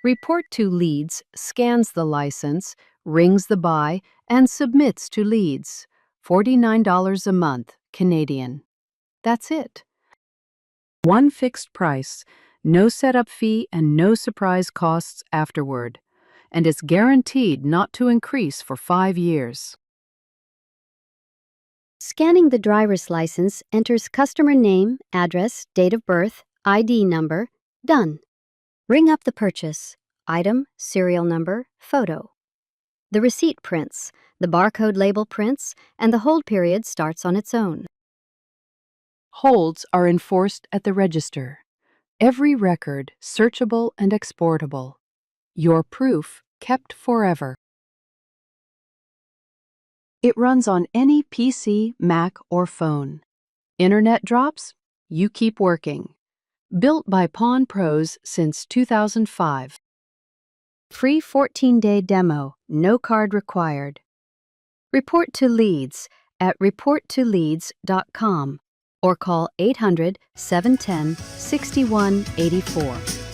Report to Leads scans the license, rings the buy, and submits to Leads. $49 a month, Canadian. That's it. One fixed price, no setup fee and no surprise costs afterward. And it's guaranteed not to increase for 5 years. Scanning the driver's license enters customer name, address, date of birth, ID number. Done. Ring up the purchase. Item, serial number, photo. The receipt prints, the barcode label prints, and the hold period starts on its own. Holds are enforced at the register. Every record searchable and exportable. Your proof kept forever. It runs on any PC, Mac, or phone. Internet drops? You keep working. Built by Pawn Pros since 2005. Free 14-day demo, no card required. Report to Leads at reporttoleads.com or call 800-710-6184.